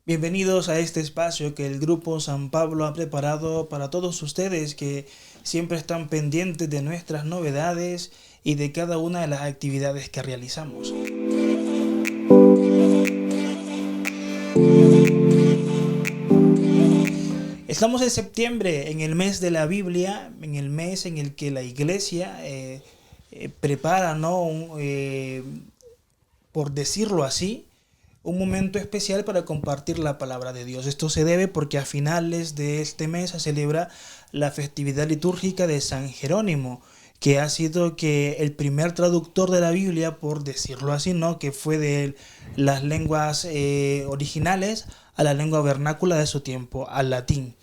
Bienvenidos a este espacio que el Grupo San Pablo ha preparado para todos ustedes que siempre están pendientes de nuestras novedades y de cada una de las actividades que realizamos. Estamos en septiembre, en el mes de la Biblia, en el mes en el que la iglesia prepara, ¿no? Por decirlo así, un momento especial para compartir la palabra de Dios. Esto se debe porque a finales de este mes se celebra la festividad litúrgica de San Jerónimo, que ha sido el primer traductor de la Biblia, por decirlo así, ¿no? Que fue de las lenguas originales a la lengua vernácula de su tiempo, al latín.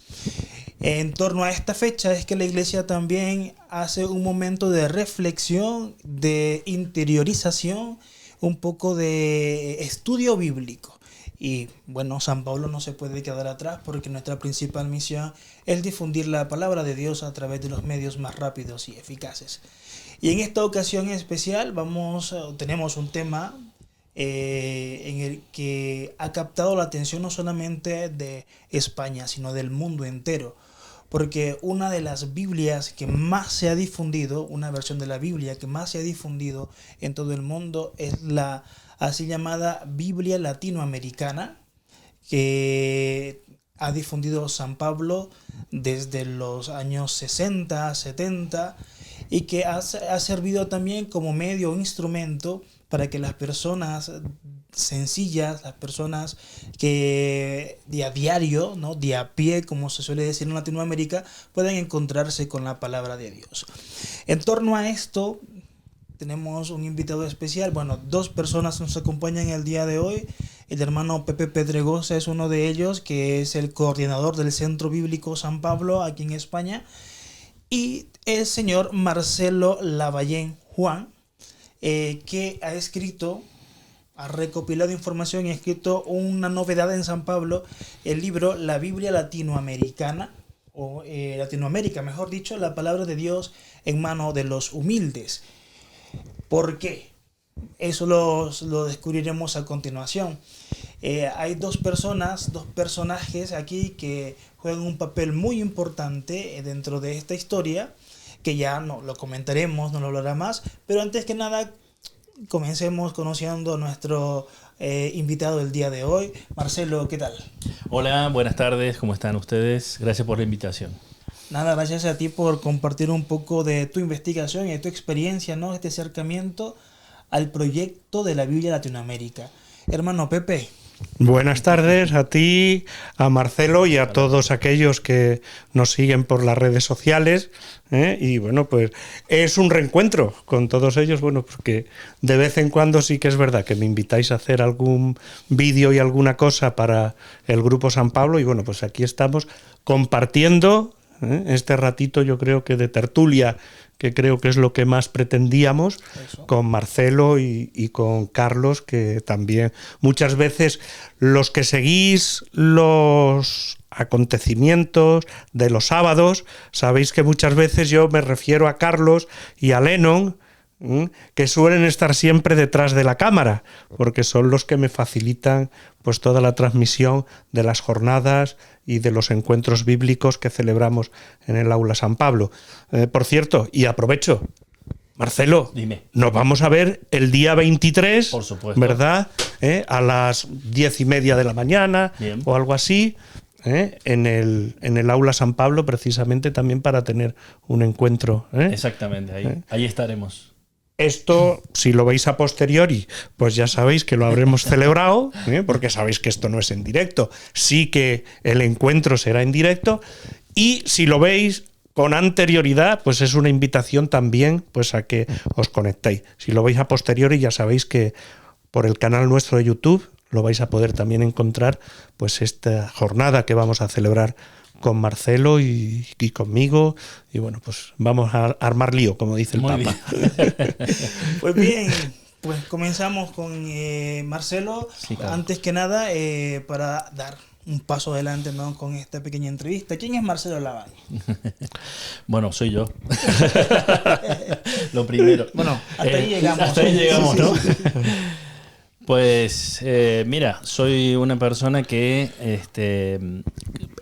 En torno a esta fecha es que la iglesia también hace un momento de reflexión, de interiorización, un poco de estudio bíblico. Y bueno, San Pablo no se puede quedar atrás porque nuestra principal misión es difundir la palabra de Dios a través de los medios más rápidos y eficaces. Y en esta ocasión especial tenemos un tema en el que ha captado la atención no solamente de España, sino del mundo entero. Porque una de las Biblias que más se ha difundido, una versión de la Biblia que más se ha difundido en todo el mundo es la así llamada Biblia latinoamericana, que ha difundido San Pablo desde los años 60, 70 y que ha servido también como medio o instrumento para que las personas sencillas, las personas que de a diario, ¿no? De a pie, como se suele decir en Latinoamérica, puedan encontrarse con la palabra de Dios. En torno a esto, tenemos un invitado especial. Bueno, dos personas nos acompañan el día de hoy. El hermano Pepe Pedregosa es uno de ellos, que es el coordinador del Centro Bíblico San Pablo aquí en España. Y el señor Marcelo Lavallén Juan, que ha recopilado información y ha escrito una novedad en San Pablo, el libro La Biblia Latinoamericana, o Latinoamérica, mejor dicho, la palabra de Dios en mano de los humildes. ¿Por qué? Eso lo descubriremos a continuación. Hay dos personajes aquí que juegan un papel muy importante dentro de esta historia, que ya no lo comentaremos, no lo hablará más, pero antes que nada comencemos conociendo a nuestro invitado del día de hoy. Marcelo, ¿qué tal? Hola, buenas tardes, ¿cómo están ustedes? Gracias por la invitación. Nada, gracias a ti por compartir un poco de tu investigación y de tu experiencia, ¿no? Este acercamiento al proyecto de la Biblia Latinoamérica. Hermano Pepe. Buenas tardes a ti, a Marcelo y a todos aquellos que nos siguen por las redes sociales. Y bueno, pues es un reencuentro con todos ellos, bueno, porque de vez en cuando sí que es verdad que me invitáis a hacer algún vídeo y alguna cosa para el Grupo San Pablo y bueno, pues aquí estamos compartiendo este ratito, yo creo que de tertulia, que creo que es lo que más pretendíamos. Eso. Con Marcelo y con Carlos, que también muchas veces los que seguís los acontecimientos de los sábados, sabéis que muchas veces yo me refiero a Carlos y a Lennon, que suelen estar siempre detrás de la cámara, porque son los que me facilitan pues toda la transmisión de las jornadas y de los encuentros bíblicos que celebramos en el Aula San Pablo. Por cierto, y aprovecho, Marcelo, dime. Nos vamos a ver el día 23, por supuesto, ¿verdad? A las 10:30 de la mañana. Bien. O algo así, en el Aula San Pablo, precisamente también para tener un encuentro. Exactamente, ahí estaremos. Esto, si lo veis a posteriori, pues ya sabéis que lo habremos celebrado, porque sabéis que esto no es en directo, sí que el encuentro será en directo, y si lo veis con anterioridad, pues es una invitación también pues a que os conectéis. Si lo veis a posteriori, ya sabéis que por el canal nuestro de YouTube lo vais a poder también encontrar pues esta jornada que vamos a celebrar con Marcelo y conmigo, y bueno, pues vamos a armar lío, como dice el Papa. Pues bien, pues comenzamos con Marcelo. Sí, claro. Antes que nada, para dar un paso adelante, ¿no?, con esta pequeña entrevista. ¿Quién es Marcelo Lavallén? Bueno, soy yo. Lo primero. Bueno, hasta ahí llegamos. Hasta ahí llegamos, ¿no? Pues mira, soy una persona que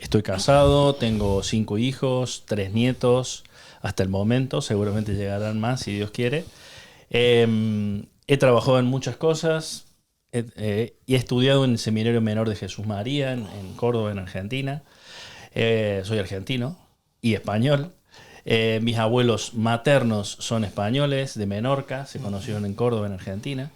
estoy casado, tengo 5 hijos, 3 nietos hasta el momento, seguramente llegarán más si Dios quiere. He trabajado en muchas cosas y he estudiado en el Seminario Menor de Jesús María en Córdoba, en Argentina. Soy argentino y español. Mis abuelos maternos son españoles de Menorca, se conocieron en Córdoba, en Argentina.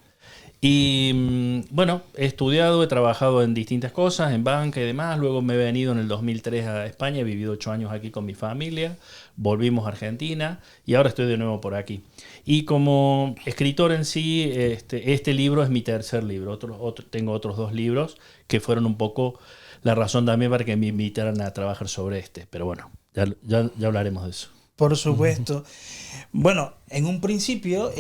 Y bueno, he estudiado, he trabajado en distintas cosas, en banca y demás. Luego me he venido en el 2003 a España, he vivido 8 años aquí con mi familia. Volvimos a Argentina y ahora estoy de nuevo por aquí. Y como escritor en sí, este libro es mi tercer libro. Tengo otros 2 libros que fueron un poco la razón también para que me invitaran a trabajar sobre este. Pero bueno, ya hablaremos de eso. Por supuesto. Bueno, en un principio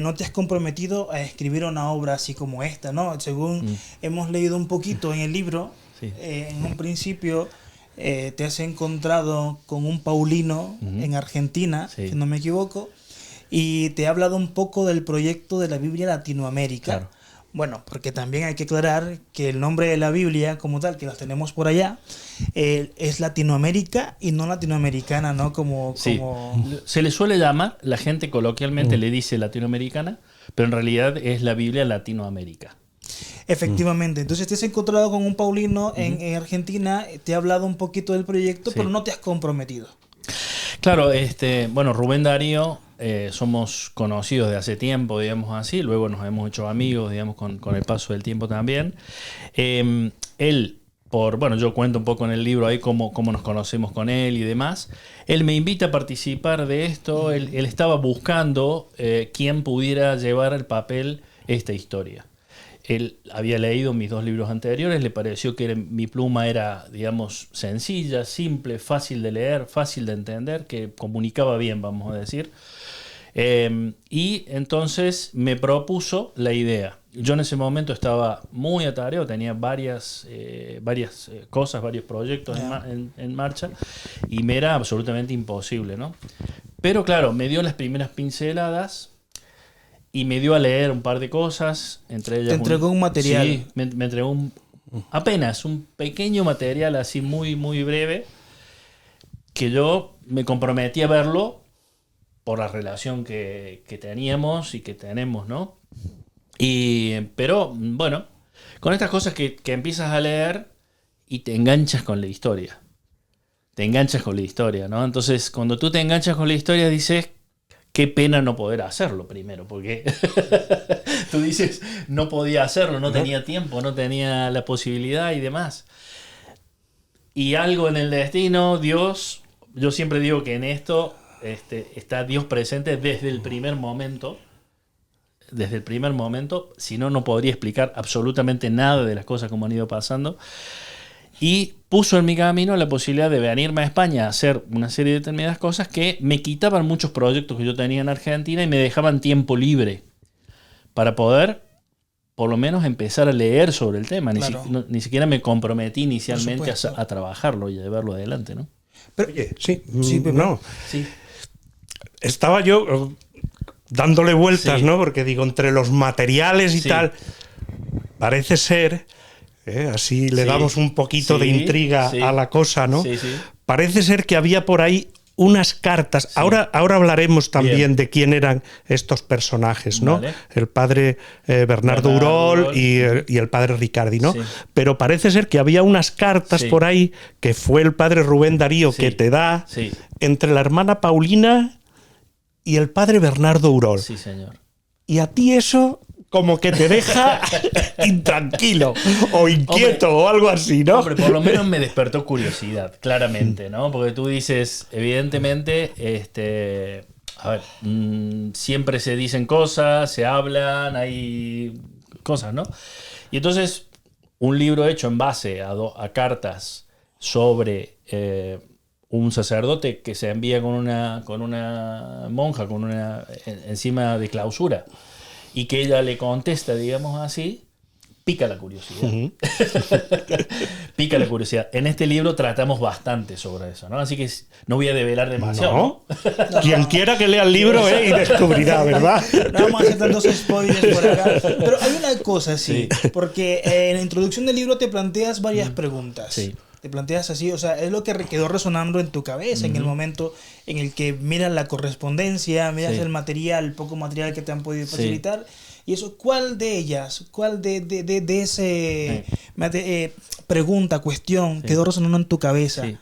no te has comprometido a escribir una obra así como esta, ¿no? Según hemos leído un poquito en el libro, Sí. En un principio te has encontrado con un paulino en Argentina, Sí. si no me equivoco, y te ha hablado un poco del proyecto de la Biblia Latinoamérica. Claro. Bueno, porque también hay que aclarar que el nombre de la Biblia como tal, que las tenemos por allá, es Latinoamérica y no latinoamericana, ¿no? Sí. Se le suele llamar, la gente coloquialmente le dice latinoamericana, pero en realidad es la Biblia Latinoamérica. Efectivamente. Entonces te has encontrado con un paulino en Argentina, te ha hablado un poquito del proyecto, Sí. pero no te has comprometido. Claro, bueno, Rubén Darío, somos conocidos de hace tiempo, digamos así, luego nos hemos hecho amigos, digamos, con el paso del tiempo también. Él, yo cuento un poco en el libro ahí cómo nos conocemos con él y demás. Él me invita a participar de esto, él estaba buscando quién pudiera llevar el papel esta historia. Él había leído mis 2 libros anteriores, le pareció que mi pluma era, digamos, sencilla, simple, fácil de leer, fácil de entender, que comunicaba bien, vamos a decir. Y entonces me propuso la idea. Yo en ese momento estaba muy atareado, tenía varias cosas, varios proyectos en marcha y me era absolutamente imposible, ¿no? Pero claro, me dio las primeras pinceladas y me dio a leer un par de cosas, entre ellas... Te entregó un material. Sí, me entregó apenas un pequeño material así muy, muy breve que yo me comprometí a verlo por la relación que teníamos y que tenemos, ¿no? Pero, bueno, con estas cosas que empiezas a leer y te enganchas con la historia. Te enganchas con la historia, ¿no? Entonces, cuando tú te enganchas con la historia, dices, qué pena no poder hacerlo primero, porque tú dices, no podía hacerlo, no tenía tiempo, no tenía la posibilidad y demás. Y algo en el destino, Dios, yo siempre digo que en esto está Dios presente desde el primer momento. Desde el primer momento, si no, no podría explicar absolutamente nada de las cosas como han ido pasando. Y puso en mi camino la posibilidad de venirme a España a hacer una serie de determinadas cosas que me quitaban muchos proyectos que yo tenía en Argentina y me dejaban tiempo libre para poder, por lo menos, empezar a leer sobre el tema. Claro. Ni siquiera me comprometí inicialmente a trabajarlo y a llevarlo adelante, ¿no? Pero, oye, sí, Pepe. no. Sí. Estaba yo dándole vueltas, Sí. ¿no? Porque digo, entre los materiales y Sí. tal, parece ser, así le Sí. damos un poquito de Sí. intriga Sí. a la cosa, ¿no? Sí, sí. Parece ser que había por ahí unas cartas. Sí. Ahora hablaremos también Bien. de quién eran estos personajes, ¿no? Vale. El padre Bernardo Urol y el padre Ricardi, ¿no? Sí. Pero parece ser que había unas cartas Sí. por ahí que fue el padre Rubén Darío Sí. que te da Sí. entre la hermana Paulina y el padre Bernardo Urol. Sí, señor. Y a ti eso como que te deja intranquilo o inquieto o algo así, ¿no? Hombre, por lo menos me despertó curiosidad, claramente, ¿no? Porque tú dices, evidentemente, a ver, siempre se dicen cosas, se hablan, hay cosas, ¿no? Y entonces, un libro hecho en base a cartas sobre un sacerdote que se envía con una monja, con una encima de clausura, y que ella le contesta, digamos así, pica la curiosidad. Ujú. Pica la curiosidad. En este libro tratamos bastante sobre eso, ¿no? Así que no voy a develar demasiado. No. Quien quiera que lea el libro y descubrirá, ¿verdad? No vamos a hacer tantos spoilers por acá. Pero hay una cosa, sí. Porque en la introducción del libro te planteas varias preguntas. Sí. Te planteas así, o sea, es lo que quedó resonando en tu cabeza en el momento en el que miras la correspondencia, miras Sí. el material, el poco material que te han podido Sí. facilitar. Y eso, ¿cuál de ellas, cuál de ese pregunta, cuestión, quedó resonando en tu cabeza? Sí.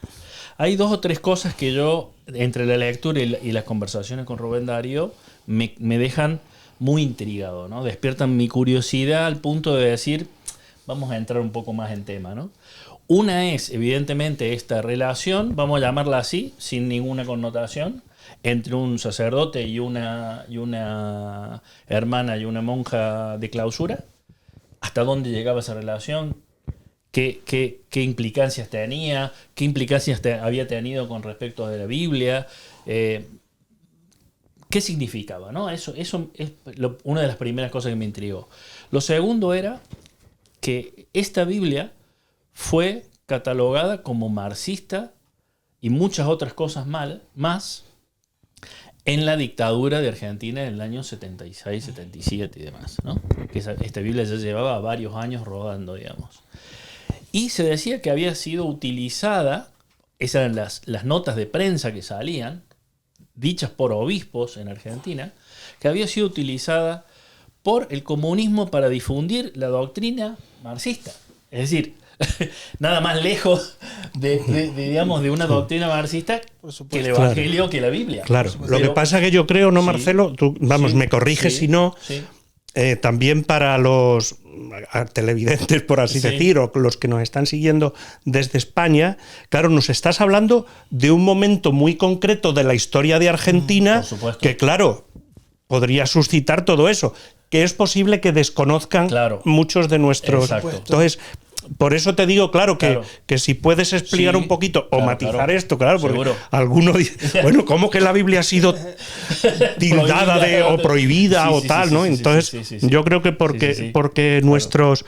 Hay 2 o 3 cosas que yo, entre la lectura y las conversaciones con Rubén Darío, me dejan muy intrigado, ¿no? Despiertan mi curiosidad al punto de decir, vamos a entrar un poco más en tema, ¿no? Una es, evidentemente, esta relación, vamos a llamarla así, sin ninguna connotación, entre un sacerdote y una hermana y una monja de clausura. ¿Hasta dónde llegaba esa relación? ¿Qué implicancias tenía? ¿Qué implicancias había tenido con respecto de la Biblia? ¿Qué significaba? ¿No? Eso es una de las primeras cosas que me intrigó. Lo segundo era que esta Biblia fue catalogada como marxista y muchas otras cosas más en la dictadura de Argentina en el año 76, 77 y demás, ¿no? Que esta Biblia ya llevaba varios años rodando, digamos. Y se decía que había sido utilizada, esas eran las notas de prensa que salían, dichas por obispos en Argentina, que había sido utilizada por el comunismo para difundir la doctrina marxista. Es decir, nada más lejos digamos, de una doctrina marxista que el Evangelio, claro, que la Biblia. Claro, lo que pasa que yo creo, ¿no, sí, Marcelo? Tú, vamos, sí, me corriges sí, si no. Sí. También para los televidentes, por así Sí. decir, o los que nos están siguiendo desde España, claro, nos estás hablando de un momento muy concreto de la historia de Argentina, por supuesto, que claro, podría suscitar todo eso, que es posible que desconozcan, claro, muchos de nuestros... Exacto. Entonces, por eso te digo, claro, que si puedes explicar, sí, un poquito o matizar esto, claro, porque seguro, alguno dice, bueno, ¿cómo que la Biblia ha sido tildada o prohibida, sí, o tal, ¿no? Entonces, yo creo que porque nuestros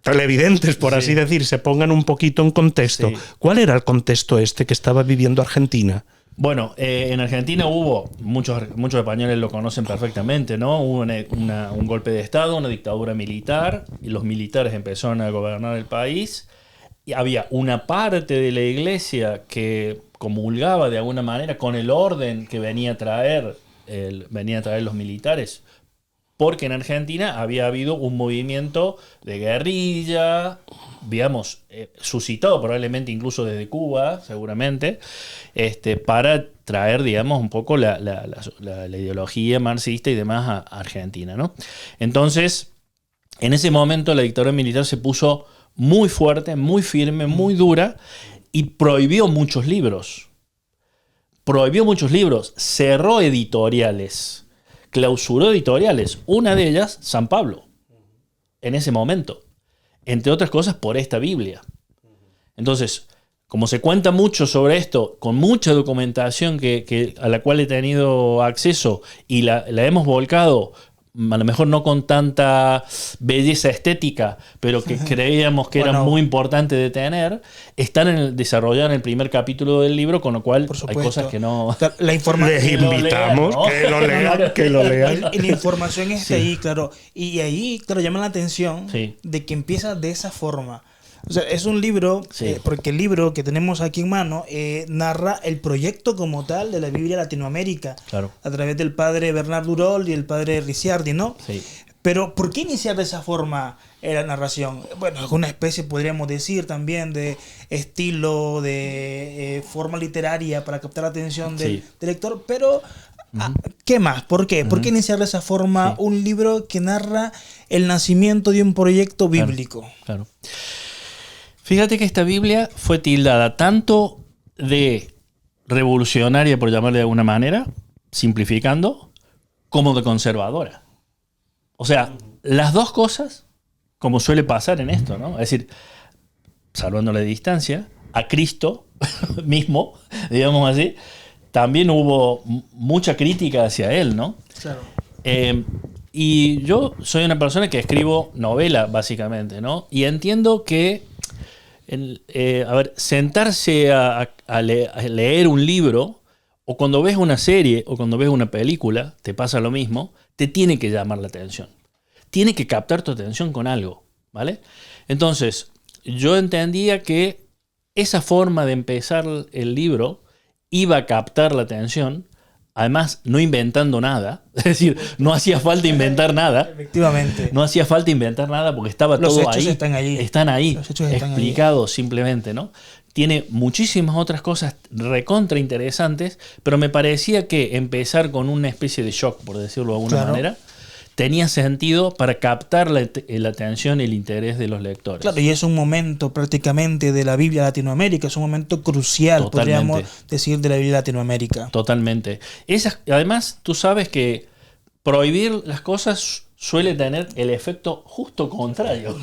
televidentes, por así decir, se pongan un poquito en contexto. Sí. ¿Cuál era el contexto este que estaba viviendo Argentina? Bueno, en Argentina hubo, muchos españoles lo conocen perfectamente, ¿no? Hubo un golpe de Estado, una dictadura militar, y los militares empezaron a gobernar el país, y había una parte de la iglesia que comulgaba de alguna manera con el orden que venía a traer los militares, porque en Argentina había habido un movimiento de guerrilla, digamos, suscitado probablemente incluso desde Cuba, seguramente, para traer, digamos, un poco la ideología marxista y demás a Argentina, ¿no? Entonces, en ese momento la dictadura militar se puso muy fuerte, muy firme, muy dura, y prohibió muchos libros. Cerró editoriales, clausuró editoriales. Una de ellas, San Pablo, en ese momento. Entre otras cosas, por esta Biblia. Entonces, como se cuenta mucho sobre esto, con mucha documentación a la cual he tenido acceso y la hemos volcado, a lo mejor no con tanta belleza estética, pero que creíamos que era muy importante de tener, están desarrolladas en el primer capítulo del libro, con lo cual hay cosas que no... La información... Les invitamos que lo lean. Y la información está ahí, claro. Y ahí, claro, llama la atención de que empieza de esa forma. O sea, es un libro, porque el libro que tenemos aquí en mano narra el proyecto como tal de la Biblia Latinoamérica, claro, a través del padre Bernardo Urol y el padre Ricciardi, ¿no? Sí. Pero, ¿por qué iniciar de esa forma la narración? Bueno, alguna especie, podríamos decir, también de estilo, de forma literaria para captar la atención del lector, pero... ¿qué más? ¿Por qué? ¿Por qué iniciar de esa forma un libro que narra el nacimiento de un proyecto bíblico? Claro. Fíjate que esta Biblia fue tildada tanto de revolucionaria, por llamarle de alguna manera, simplificando, como de conservadora. O sea, las dos cosas, como suele pasar en esto, ¿no? Es decir, salvando la distancia, a Cristo mismo, digamos así, también hubo mucha crítica hacia él, ¿no? Claro. Y yo soy una persona que escribo novela, básicamente, ¿no? Y entiendo que, sentarse a leer un libro, o cuando ves una serie, o cuando ves una película, te pasa lo mismo, te tiene que llamar la atención. Tiene que captar tu atención con algo, ¿vale? Entonces, yo entendía que esa forma de empezar el libro iba a captar la atención, además no inventando nada, es decir, no hacía falta inventar nada. Efectivamente. No hacía falta inventar nada porque estaba Los todo hechos ahí. están allí. Están ahí, Los hechos están explicados simplemente, ¿no? Tiene muchísimas otras cosas recontra interesantes, pero me parecía que empezar con una especie de shock, por decirlo de alguna manera, tenía sentido para captar la atención y el interés de los lectores. Claro, y es un momento prácticamente de la Biblia Latinoamérica, es un momento crucial, Totalmente. podríamos decir, de la Biblia Latinoamérica. Totalmente. Además, tú sabes que prohibir las cosas suele tener el efecto justo contrario.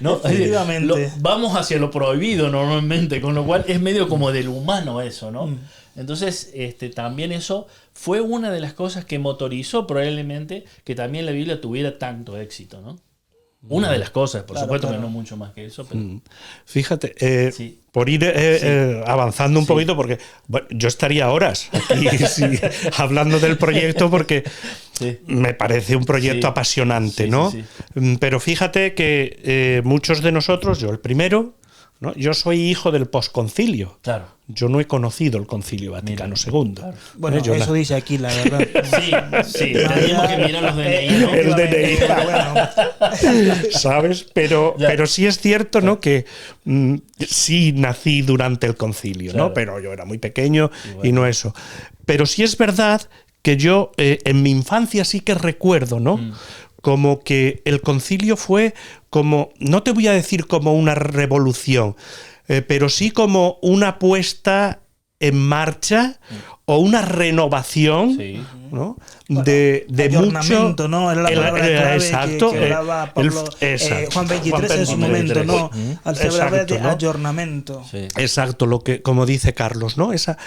¿No? Efectivamente. Vamos hacia lo prohibido normalmente, con lo cual es medio como del humano eso, ¿no? Entonces, también eso fue una de las cosas que motorizó probablemente que también la Biblia tuviera tanto éxito, ¿no? Una de las cosas, por supuesto que no mucho más que eso, pero... Fíjate, Sí. por ir avanzando un poquito, porque bueno, yo estaría horas aquí hablando del proyecto porque me parece un proyecto apasionante, ¿no? Sí. Pero fíjate que muchos de nosotros, yo el primero, ¿no? Yo soy hijo del posconcilio. Claro. Yo no he conocido el Concilio Vaticano II. Claro. Bueno, Yo eso dice aquí, la verdad. Sí, tendríamos que mirar los DNI, ¿no? El DNI. Bueno. ¿Sabes? Pero sí es cierto, ¿no? Que sí nací durante el concilio, Claro. ¿no? Pero yo era muy pequeño y no eso. Pero sí es verdad que yo en mi infancia sí que recuerdo, ¿no? Como que el concilio fue como, no te voy a decir como una revolución, pero sí como una puesta en marcha o una renovación, Sí. ¿no? Bueno, de ayornamiento, mucho, ¿no? Era la palabra clave exacto, que hablaba Pablo, exacto. Juan 23 en su Juan momento, 23. ¿no? Al se hablaba Exacto, de ¿no? ayornamiento. Sí. Exacto, lo que, como dice Carlos, ¿no? Esa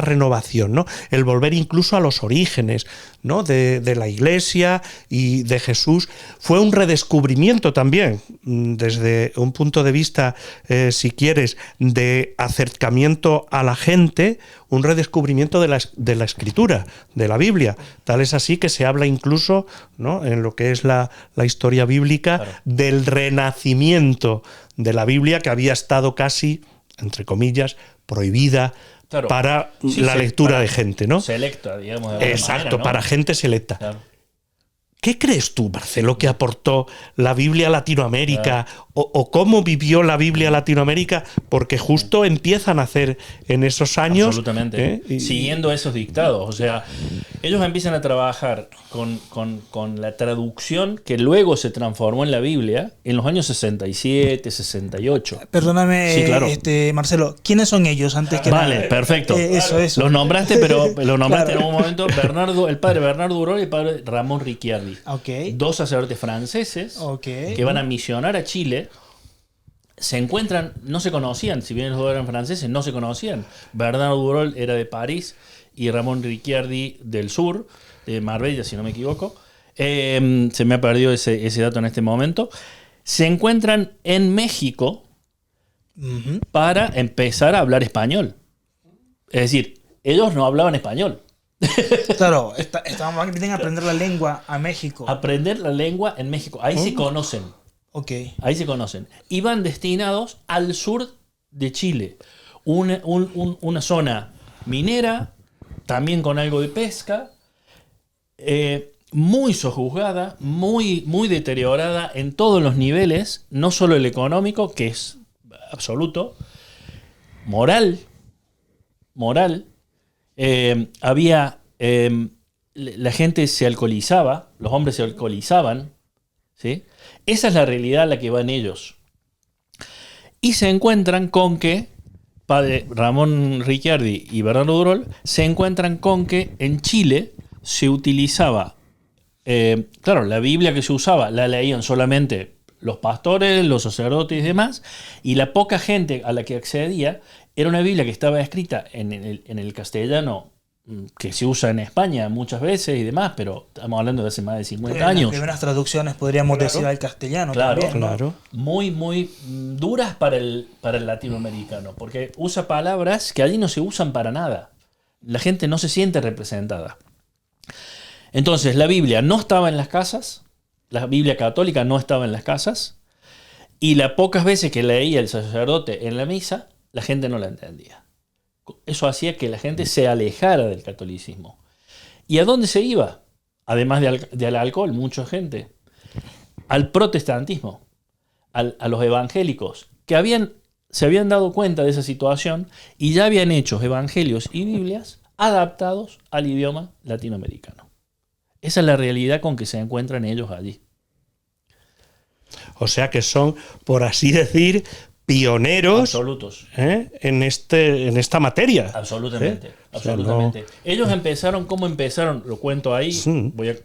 renovación, ¿no? El volver incluso a los orígenes, ¿no? De la Iglesia y de Jesús. Fue un redescubrimiento también, desde un punto de vista, si quieres, de acercamiento a la gente, un redescubrimiento de la Escritura, de la Biblia. Tal es así que se habla incluso, ¿no? En lo que es la historia bíblica, Claro. del renacimiento de la Biblia, que había estado casi, entre comillas, prohibida Claro. para Sí, la lectura para de gente, ¿no? Selecta, digamos. De alguna Exacto, manera, ¿no? para gente selecta. Claro. ¿Qué crees tú, Marcelo, que aportó la Biblia a Latinoamérica o cómo vivió la Biblia a Latinoamérica? Porque justo empiezan a hacer en esos años... Absolutamente. Siguiendo esos dictados. O sea, ellos empiezan a trabajar con la traducción que luego se transformó en la Biblia en los años 67, 68. Perdóname, Sí, claro. Marcelo, ¿quiénes son ellos antes que Vale, nada? perfecto. Eso. Los nombraste, pero los nombraste Claro. en un momento. El padre Bernardo Durol y el padre Ramón Ricciardi. Ok. Dos sacerdotes franceses Ok. que van a misionar a Chile. Se encuentran, no se conocían, si bien los dos eran franceses, no se conocían. Bernardo Durol era de París y Ramón Ricciardi del sur, de Marbella, si no me equivoco. Se me ha perdido ese dato en este momento. Se encuentran en México Ujú. para empezar a hablar español. Es decir, ellos no hablaban español. Claro, estaban a aprender la lengua a México. Aprender la lengua en México. Ahí se conocen. Ok. Ahí se conocen. Iban destinados al sur de Chile. Una zona minera, también con algo de pesca, muy sojuzgada, muy deteriorada en todos los niveles, no solo el económico, que es absoluto, moral. Había... la gente se alcoholizaba, los hombres se alcoholizaban, ¿sí? Esa es la realidad a la que van ellos. Y se encuentran con que, padre Ramón Ricciardi y Bernardo Durol, se encuentran con que en Chile se utilizaba, claro, la Biblia que se usaba la leían solamente los pastores, los sacerdotes y demás, y la poca gente a la que accedía era una Biblia que estaba escrita en el castellano que se usa en España muchas veces y demás, pero estamos hablando de hace más de 50 En las años. primeras traducciones podríamos Claro. decir al castellano Claro, también, ¿no? Claro. Muy, muy duras para el latinoamericano, porque usa palabras que allí no se usan para nada. La gente no se siente representada. Entonces, la Biblia no estaba en las casas, la Biblia católica no estaba en las casas, y las pocas veces que leía el sacerdote en la misa, la gente no la entendía. Eso hacía que la gente se alejara del catolicismo. ¿Y a dónde se iba? Además del alcohol, mucha gente. Al protestantismo, a los evangélicos, que se habían dado cuenta de esa situación y ya habían hecho evangelios y Biblias adaptados al idioma latinoamericano. Esa es la realidad con que se encuentran ellos allí. O sea que son, por así decir, pioneros Absolutos. en esta materia. Absolutamente. ¿Eh? O sea, Absolutamente. Ellos empezaron, ¿cómo empezaron? Lo cuento ahí. Sí. Voy a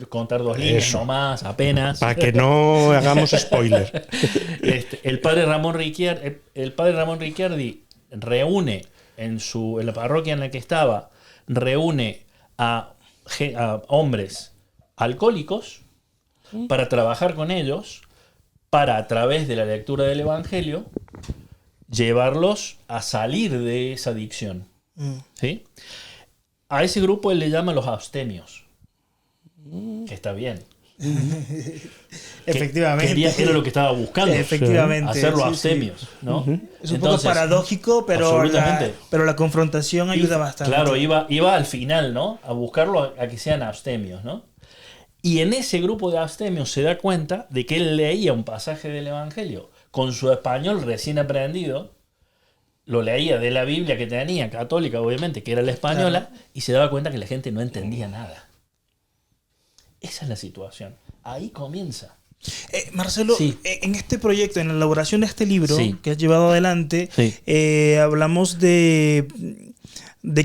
contar 2 líneas Eso. nomás, apenas. Para que no hagamos spoiler. El padre Ramón Ricciardi reúne en la parroquia en la que estaba, reúne a hombres alcohólicos para trabajar con ellos, para a través de la lectura del Evangelio llevarlos a salir de esa adicción. ¿Sí? A ese grupo él le llama los abstemios, que está bien. Efectivamente. Era lo que estaba buscando. Efectivamente. Hacerlo sí, abstemios, sí. ¿no? Es un poco paradójico, pero la confrontación ayuda bastante. Claro, iba al final, ¿no? A buscarlo a que sean abstemios, ¿no? Y en ese grupo de abstemios se da cuenta de que él leía un pasaje del Evangelio con su español recién aprendido, lo leía de la Biblia que tenía, católica obviamente, que era la española, Claro. y se daba cuenta que la gente no entendía nada. Esa es la situación. Ahí comienza. Marcelo, Sí. En este proyecto, en la elaboración de este libro Sí. que has llevado adelante, Sí. hablamos de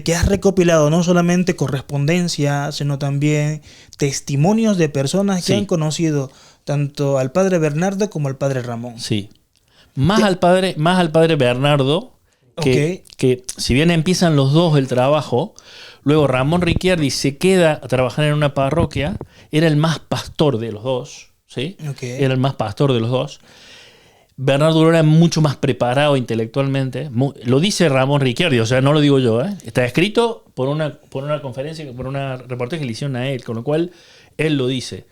que has recopilado no solamente correspondencia, sino también testimonios de personas que Sí. han conocido tanto al padre Bernardo como al padre Ramón. Sí. Más al padre Bernardo, que si bien empiezan los dos el trabajo, luego Ramón Ricciardi se queda a trabajar en una parroquia, era el más pastor de los dos, ¿sí? Ok. Era el más pastor de los dos. Bernardo era mucho más preparado intelectualmente. Lo dice Ramón Ricciardi, o sea, no lo digo yo, ¿eh? Está escrito por una conferencia, por una reportaje que le hicieron a él, con lo cual él lo dice.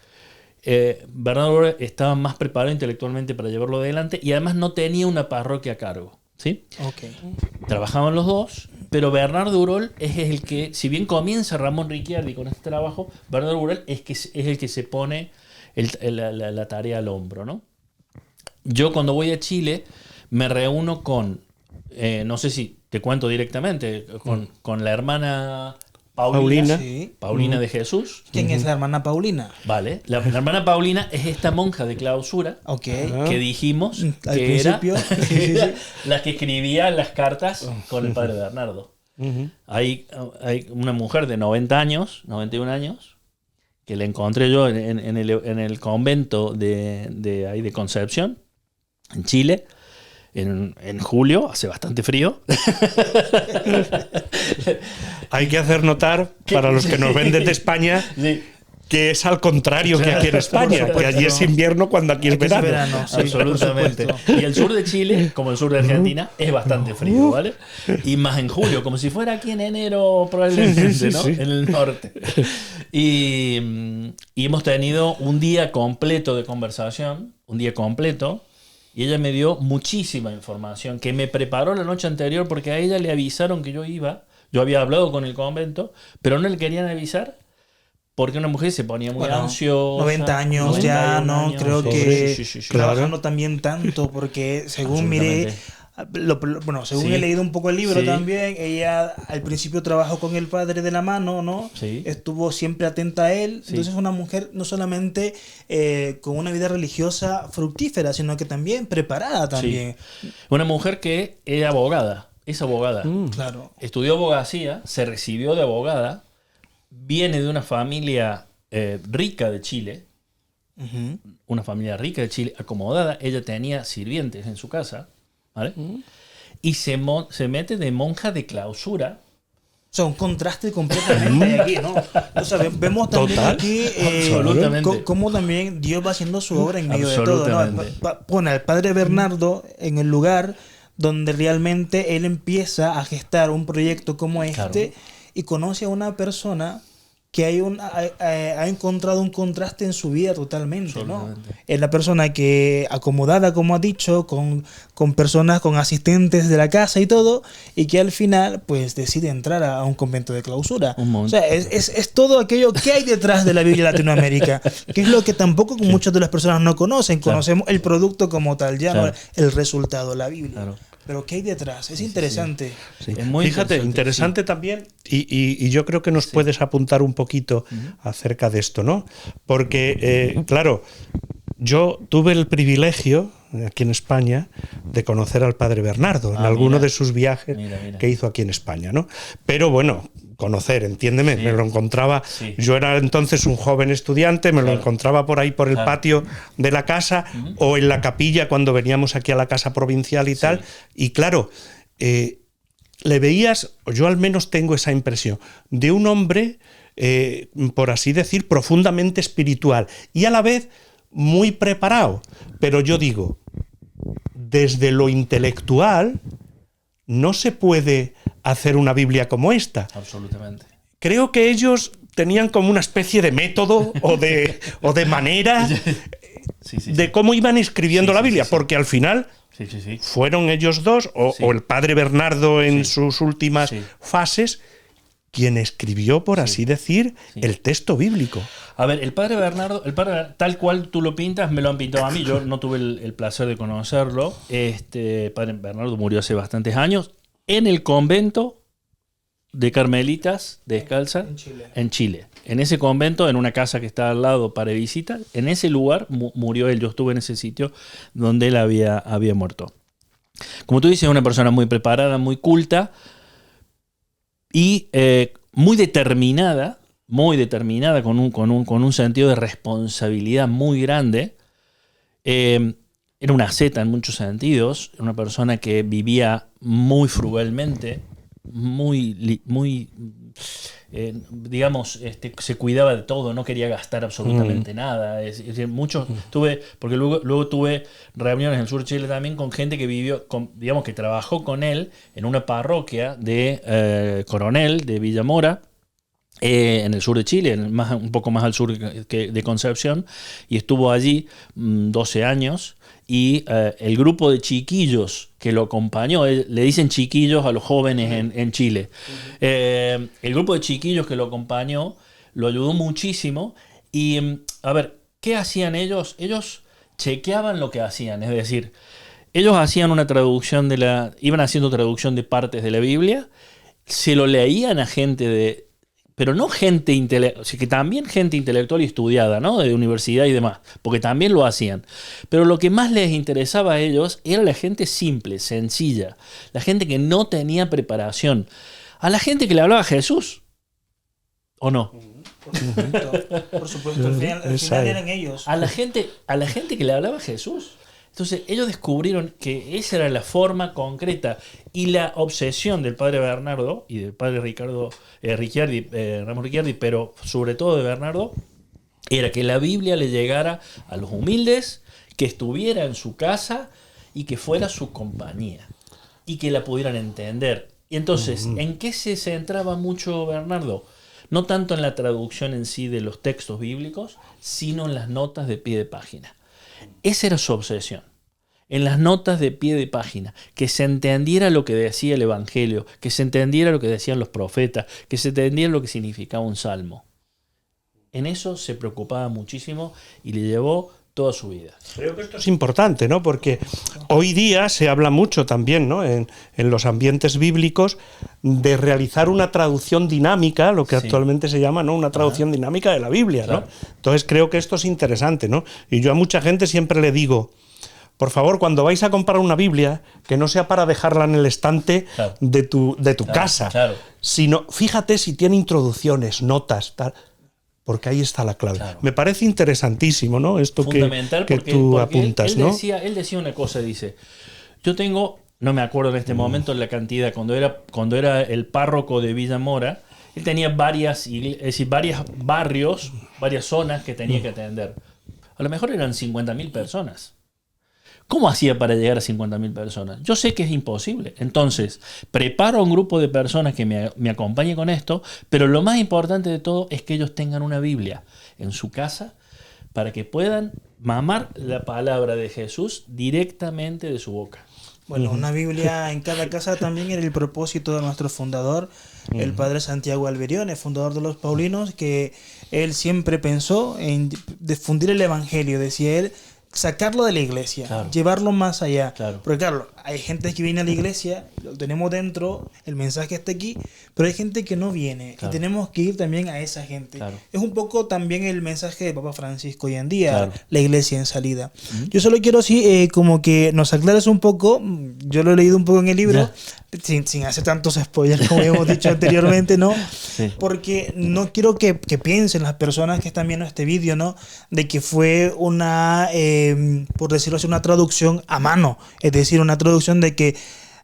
Bernardo estaba más preparado intelectualmente para llevarlo adelante y además no tenía una parroquia a cargo, ¿sí? Ok. Trabajaban los dos, pero Bernardo Urol es el que, si bien comienza Ramón Ricciardi con este trabajo, Bernardo Urol es el que se pone la tarea al hombro, ¿no? Yo cuando voy a Chile me reúno con, no sé si te cuento directamente, con la hermana Paulina, Sí. Paulina de Jesús. ¿Quién es la hermana Paulina? Vale, la hermana Paulina es esta monja de clausura Ok. que dijimos Al que era, principio. Sí, sí, sí. la que escribía las cartas con el padre Bernardo. Hay una mujer de 90 años, 91 años, que la encontré yo en el convento de Concepción, en Chile, en julio, hace bastante frío. Hay que hacer notar, para los que nos ven desde España, Sí. que es al contrario que aquí en España, que allí es invierno cuando aquí es Aquí es verano. verano, sí, Absolutamente. por supuesto. Y el sur de Chile, como el sur de Argentina, es bastante frío, ¿vale? Y más en julio, como si fuera aquí en enero probablemente, Sí, sí, ¿no? sí. En el norte. Y hemos tenido un día completo de conversación, un día completo, y ella me dio muchísima información que me preparó la noche anterior porque a ella le avisaron que yo iba. Yo había hablado con el convento, pero no le querían avisar porque una mujer se ponía muy Bueno, ansiosa. 90 años ya, 91 ¿no? años, Creo sí, que sí, sí, sí. trabajando también tanto, porque según miré, según Sí. he leído un poco el libro Sí. también, ella al principio trabajó con el padre de la mano, ¿no? Sí. Estuvo siempre atenta a él. Sí. Entonces es una mujer no solamente con una vida religiosa fructífera, sino que también preparada también. Una mujer que es abogada. Claro. Estudió abogacía, se recibió de abogada, viene de una familia rica de Chile, Ujú. una familia rica de Chile, acomodada. Ella tenía sirvientes en su casa, ¿vale? Y se mete de monja de clausura O sea, un contraste completamente aquí, ¿no? O sea, vemos también Total. aquí Absolutamente. cómo también Dios va haciendo su obra en medio de todo, ¿no? Absolutamente. Pone al padre Bernardo en el lugar donde realmente él empieza a gestar un proyecto como este y conoce a una persona que ha encontrado un contraste en su vida totalmente, ¿no? Es la persona que acomodada, como ha dicho, con personas, con asistentes de la casa y todo, y que al final pues decide entrar a un convento de clausura. O sea, es todo aquello que hay detrás de la Biblia de Latinoamérica, que es lo que tampoco muchas de las personas no conocen. Conocemos el producto como tal, ya no el resultado, la Biblia. Claro. Pero ¿qué hay detrás? Es interesante. Sí. Es muy Fíjate, interesante también, y yo creo que nos puedes apuntar un poquito acerca de esto, ¿no? Porque, claro, yo tuve el privilegio, aquí en España, de conocer al padre Bernardo en alguno de sus viajes que hizo aquí en España, ¿no? Pero bueno, conocer, entiéndeme, me lo encontraba, yo era entonces un joven estudiante, me lo encontraba por ahí por el patio de la casa o en la capilla cuando veníamos aquí a la casa provincial y tal, y claro, le veías, o yo al menos tengo esa impresión, de un hombre, por así decir, profundamente espiritual y a la vez muy preparado, pero yo digo, desde lo intelectual no se puede hacer una Biblia como esta. Absolutamente. Creo que ellos tenían como una especie de método o de manera de cómo iban escribiendo la Biblia, porque al final fueron ellos dos, o el padre Bernardo en sus últimas fases, quien escribió, por así decir, el texto bíblico. A ver, el padre Bernardo, tal cual tú lo pintas, me lo han pintado a mí. Yo no tuve el placer de conocerlo. Padre Bernardo murió hace bastantes años en el convento de Carmelitas Descalzas en Chile. En ese convento, en una casa que está al lado para visitar, en ese lugar murió él. Yo estuve en ese sitio donde él había muerto. Como tú dices, es una persona muy preparada, muy culta y muy determinada, con un sentido de responsabilidad muy grande. Era una asceta en muchos sentidos, una persona que vivía muy frugalmente, se cuidaba de todo, no quería gastar absolutamente nada. Porque luego tuve reuniones en el sur de Chile también con gente que vivió, que trabajó con él en una parroquia de Coronel, de Villamora, en el sur de Chile, un poco más al sur de Concepción, y estuvo allí 12 años. Y el grupo de chiquillos que lo acompañó, le dicen chiquillos a los jóvenes en Chile, el grupo de chiquillos que lo acompañó lo ayudó muchísimo. Y a ver, ¿qué hacían ellos? Ellos chequeaban lo que hacían, es decir, ellos hacían una traducción iban haciendo traducción de partes de la Biblia, se lo leían a gente pero no gente intelectual, que también gente intelectual y estudiada, ¿no? De universidad y demás, porque también lo hacían. Pero lo que más les interesaba a ellos era la gente simple, sencilla, la gente que no tenía preparación, a la gente que le hablaba a Jesús, ¿o no? Por supuesto, al final eran ellos. A la gente que le hablaba a Jesús. Entonces ellos descubrieron que esa era la forma concreta y la obsesión del padre Bernardo y del padre Ramos Ricciardi, pero sobre todo de Bernardo, era que la Biblia le llegara a los humildes, que estuviera en su casa y que fuera su compañía y que la pudieran entender. Y entonces, ¿en qué se centraba mucho Bernardo? No tanto en la traducción en sí de los textos bíblicos, sino en las notas de pie de página. Esa era su obsesión, en las notas de pie de página, que se entendiera lo que decía el Evangelio, que se entendiera lo que decían los profetas, que se entendiera lo que significaba un salmo. En eso se preocupaba muchísimo y le llevó toda su vida. Creo que esto es importante, ¿no? Porque hoy día se habla mucho también, ¿no? En los ambientes bíblicos de realizar una traducción dinámica, lo que actualmente se llama, ¿no? Una traducción dinámica de la Biblia, ¿no? Entonces creo que esto es interesante, ¿no? Y yo a mucha gente siempre le digo, por favor, cuando vais a comprar una Biblia, que no sea para dejarla en el estante de tu casa, sino fíjate si tiene introducciones, notas, tal. Porque ahí está la clave. Claro. Me parece interesantísimo, ¿no? Esto que tú apuntas, él ¿no? Él decía una cosa, dice, yo tengo no me acuerdo en este momento la cantidad, cuando era el párroco de Villa Mora, él tenía varios barrios, varias zonas que tenía que atender. A lo mejor eran 50.000 personas. ¿Cómo hacía para llegar a 50.000 personas? Yo sé que es imposible. Entonces, preparo a un grupo de personas que me acompañe con esto, pero lo más importante de todo es que ellos tengan una Biblia en su casa para que puedan mamar la palabra de Jesús directamente de su boca. Bueno, una Biblia en cada casa también era el propósito de nuestro fundador, el padre Santiago Alberione, fundador de los Paulinos, que él siempre pensó en difundir el Evangelio, decía él, sacarlo de la iglesia, claro, llevarlo más allá. Claro. Porque claro, hay gente que viene a la iglesia, lo tenemos dentro, el mensaje está aquí, pero hay gente que no viene, claro, y tenemos que ir también a esa gente. Claro. Es un poco también el mensaje de Papa Francisco hoy en día, claro, la iglesia en salida. Yo solo quiero así, como que nos aclares un poco, yo lo he leído un poco en el libro, sin hacer tantos spoilers como hemos dicho anteriormente, ¿no? Sí. Porque no quiero que piensen las personas que están viendo este vídeo, ¿no? De que fue una, por decirlo así, una traducción a mano. Es decir, una traducción de que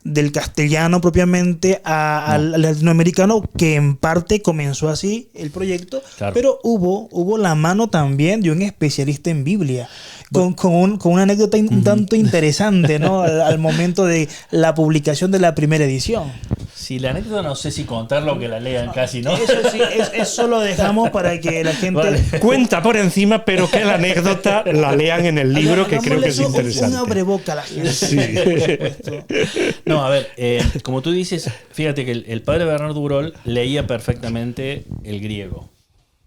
del castellano propiamente al latinoamericano, que en parte comenzó así el proyecto, claro, pero hubo la mano también de un especialista en Biblia, con una anécdota un tanto interesante, ¿no? al momento de la publicación de la primera edición. Sí, la anécdota no sé si contarlo o que la lean casi, ¿no? Eso sí, eso lo dejamos para que la gente... Vale. Cuenta por encima, pero que la anécdota la lean en el libro, que creo que es interesante. Un abreboca a la gente. Sí. No, a ver, como tú dices, fíjate que el padre Bernardo Burol leía perfectamente el griego,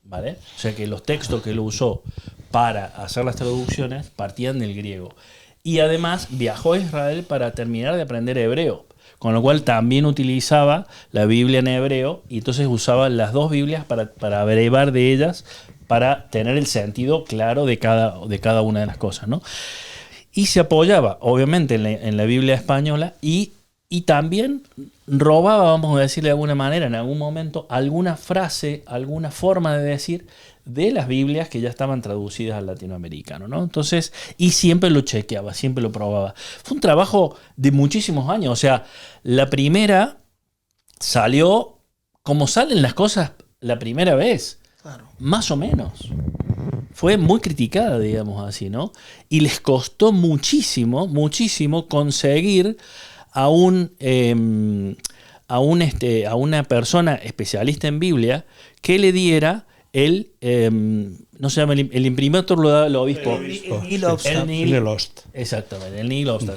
¿vale? O sea que los textos que él usó para hacer las traducciones partían del griego. Y además viajó a Israel para terminar de aprender hebreo. Con lo cual también utilizaba la Biblia en hebreo y entonces usaba las dos Biblias para abrevar de ellas, para tener el sentido claro de cada una de las cosas, ¿no? Y se apoyaba, obviamente, en la Biblia española y también robaba, vamos a decirle de alguna manera, en algún momento, alguna frase, alguna forma de decir de las Biblias que ya estaban traducidas al latinoamericano, ¿no? Entonces, y siempre lo chequeaba, siempre lo probaba. Fue un trabajo de muchísimos años. O sea, la primera salió como salen las cosas la primera vez. Claro. Más o menos. Fue muy criticada, digamos así, ¿no? Y les costó muchísimo, muchísimo conseguir a una persona especialista en Biblia que le diera no se llama el imprimatur, lo da el obispo. El Neil Ost. Exactamente, el Neil Ost.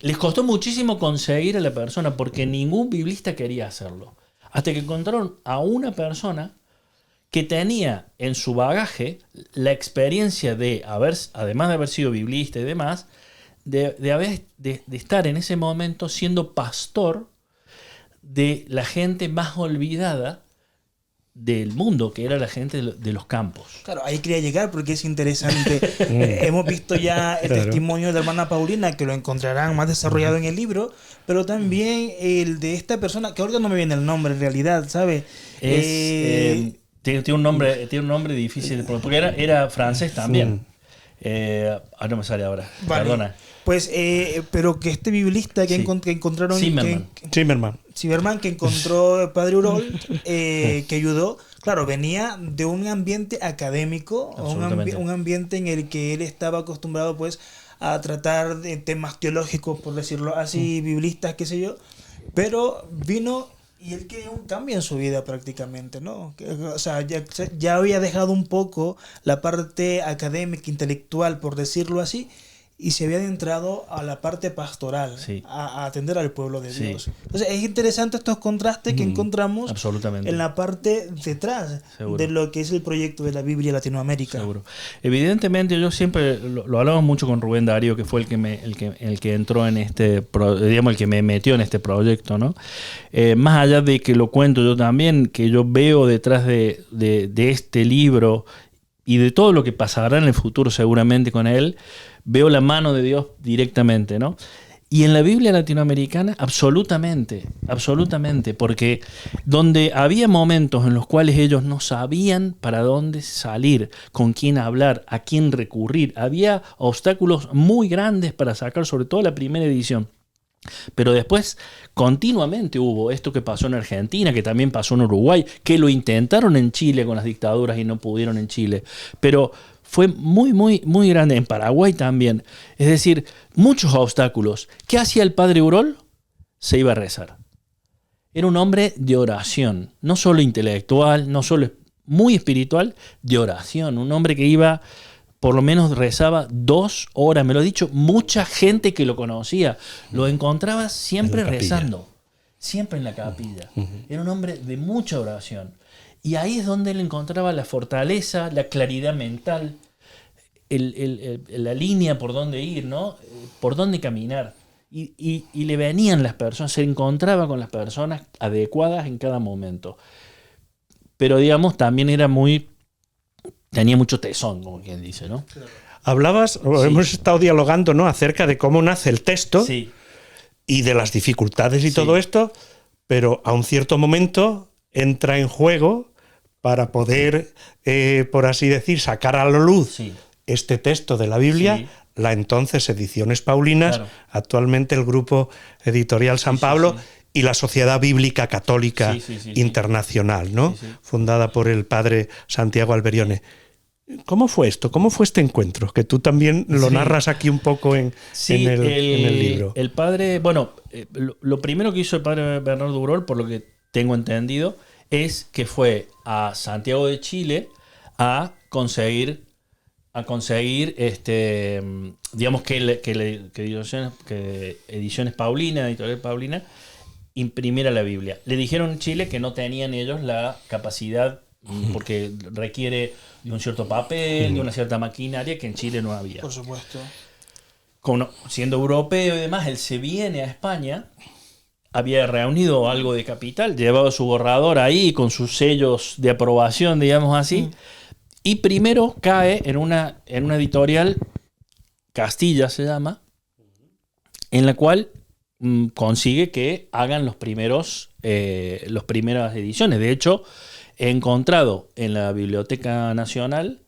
Les costó muchísimo conseguir a la persona porque ningún biblista quería hacerlo. Hasta que encontraron a una persona que tenía en su bagaje la experiencia de además de haber sido biblista y demás, de estar en ese momento siendo pastor de la gente más olvidada del mundo, que era la gente de los campos. Claro, ahí quería llegar porque es interesante. Hemos visto ya el testimonio de la hermana Paulina, que lo encontrarán más desarrollado en el libro, pero también el de esta persona, que ahorita no me viene el nombre en realidad, ¿sabe? Tiene un nombre difícil, porque era francés también. No me sale ahora, vale. Perdona. Pues, pero que este biblista que encontraron... Zimmerman, que encontró el padre Urol, que ayudó, claro, venía de un ambiente académico, un ambiente en el que él estaba acostumbrado pues a tratar de temas teológicos, por decirlo así, biblistas, qué sé yo, pero vino y él quería un cambio en su vida prácticamente, ¿no? O sea, ya había dejado un poco la parte académica, intelectual, por decirlo así, y se había adentrado a la parte pastoral, sí, a atender al pueblo de Dios. Sí. Entonces es interesante estos contrastes que encontramos en la parte detrás de lo que es el proyecto de la Biblia Latinoamérica. Seguro. Evidentemente yo siempre lo hablamos mucho con Rubén Darío, que fue el que entró en el que me metió en este proyecto, ¿no? Más allá de que lo cuento yo también, que yo veo detrás de este libro y de todo lo que pasará en el futuro seguramente con él, veo la mano de Dios directamente, ¿no? Y en la Biblia latinoamericana, absolutamente, porque donde había momentos en los cuales ellos no sabían para dónde salir, con quién hablar, a quién recurrir, había obstáculos muy grandes para sacar, sobre todo la primera edición. Pero después continuamente hubo esto que pasó en Argentina, que también pasó en Uruguay, que lo intentaron en Chile con las dictaduras y no pudieron en Chile. Pero fue muy, muy, muy grande. En Paraguay también. Es decir, muchos obstáculos. ¿Qué hacía el padre Urol? Se iba a rezar. Era un hombre de oración, no solo intelectual, no solo muy espiritual, de oración. Un hombre que iba, por lo menos rezaba 2 horas. Me lo ha dicho mucha gente que lo conocía. Lo encontraba siempre rezando, siempre en la capilla. Era un hombre de mucha oración. Y ahí es donde él encontraba la fortaleza, la claridad mental, la línea por dónde ir, ¿no? Por dónde caminar. Y le venían las personas, se encontraba con las personas adecuadas en cada momento. Pero digamos, también tenía mucho tesón, como quien dice, ¿no? Hablabas, hemos estado dialogando, ¿no?, acerca de cómo nace el texto y de las dificultades y todo esto, pero a un cierto momento entra en juego para poder, por así decir, sacar a la luz este texto de la Biblia, la entonces Ediciones Paulinas, actualmente el Grupo Editorial San Pablo y la Sociedad Bíblica Católica Internacional, ¿no? Fundada por el padre Santiago Alberione. ¿Cómo fue esto? ¿Cómo fue este encuentro? Que tú también lo narras aquí un poco en el libro. El padre, bueno, lo primero que hizo el padre Bernardo Urol, por lo que tengo entendido, es que fue a Santiago de Chile a conseguir digamos que Ediciones Paulina, Editorial Paulina, imprimiera la Biblia. Le dijeron en Chile que no tenían ellos la capacidad, porque requiere de un cierto papel, de una cierta maquinaria que en Chile no había. Por supuesto. Siendo europeo y demás, él se viene a España, había reunido algo de capital, llevaba su borrador ahí con sus sellos de aprobación, digamos así, y primero cae en una editorial, Castilla se llama, en la cual consigue que hagan las primeras ediciones. De hecho, he encontrado en la Biblioteca Nacional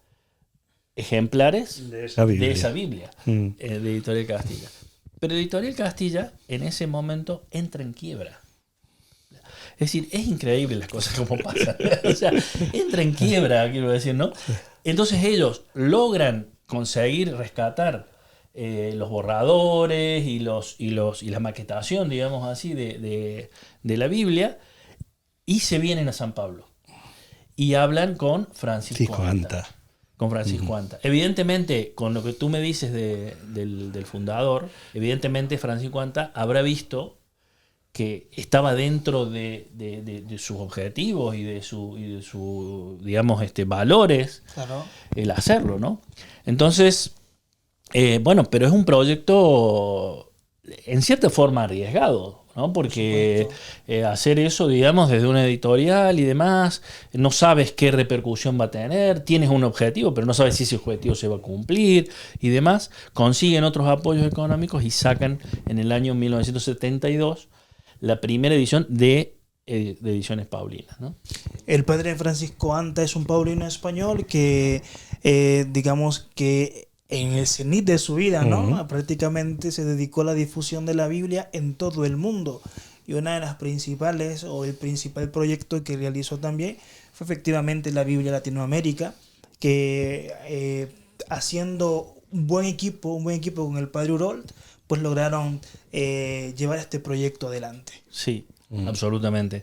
ejemplares de esa Biblia de Editorial Castilla. Pero Editorial Castilla en ese momento entra en quiebra. Es decir, es increíble las cosas como pasan. O sea, entra en quiebra, quiero decir, ¿no? Entonces ellos logran conseguir rescatar los borradores y la maquetación, digamos así, de la Biblia, y se vienen a San Pablo. Y hablan con Francisco Anta. Con Francisco Anta. Evidentemente, con lo que tú me dices del fundador, evidentemente Francisco Anta habrá visto que estaba dentro de sus objetivos y de su digamos, valores, el hacerlo, ¿no? Entonces, bueno, pero es un proyecto en cierta forma arriesgado, ¿no? Porque hacer eso, digamos, desde una editorial y demás, no sabes qué repercusión va a tener, tienes un objetivo, pero no sabes si ese objetivo se va a cumplir y demás. Consiguen otros apoyos económicos y sacan en el año 1972 la primera edición de Ediciones Paulinas, ¿no? El padre Francisco Anta es un paulino español que, digamos que en el cenit de su vida, ¿no? Prácticamente se dedicó a la difusión de la Biblia en todo el mundo. Y una de las principales, o el principal proyecto que realizó también, fue efectivamente la Biblia Latinoamérica, que haciendo un buen equipo con el padre Urol, pues lograron llevar este proyecto adelante. Sí, absolutamente.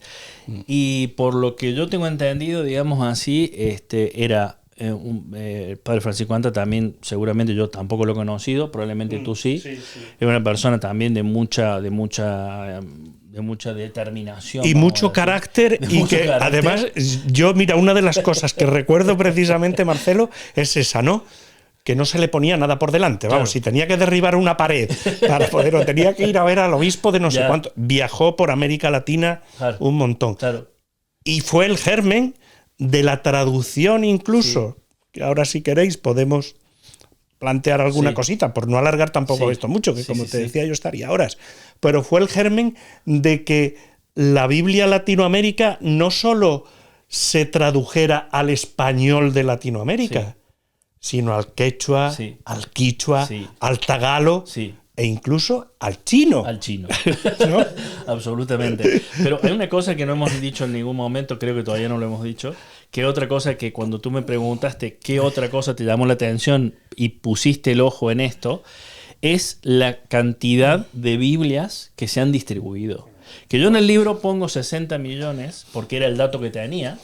Y por lo que yo tengo entendido, digamos así, era el padre Francisco Anta también, seguramente yo tampoco lo he conocido, probablemente tú sí. Es una persona también de mucha determinación. Y mucho carácter, además, yo, mira, una de las cosas que recuerdo precisamente, Marcelo, es esa, ¿no? Que no se le ponía nada por delante. Vamos, si tenía que derribar una pared para poder, o tenía que ir a ver al obispo de no sé cuánto. Viajó por América Latina un montón. Y fue el germen de la traducción incluso, que ahora si queréis podemos plantear alguna cosita, por no alargar tampoco esto mucho, que como te decía yo estaría horas. Pero fue el germen de que la Biblia Latinoamérica no solo se tradujera al español de Latinoamérica, sino al quechua, al quichua, al tagalo, e incluso al chino. Al chino. ¿No? Absolutamente. Pero hay una cosa que no hemos dicho en ningún momento, creo que todavía no lo hemos dicho, que otra cosa que cuando tú me preguntaste qué otra cosa te llamó la atención y pusiste el ojo en esto, es la cantidad de Biblias que se han distribuido. Que yo en el libro pongo 60 millones, porque era el dato que tenía,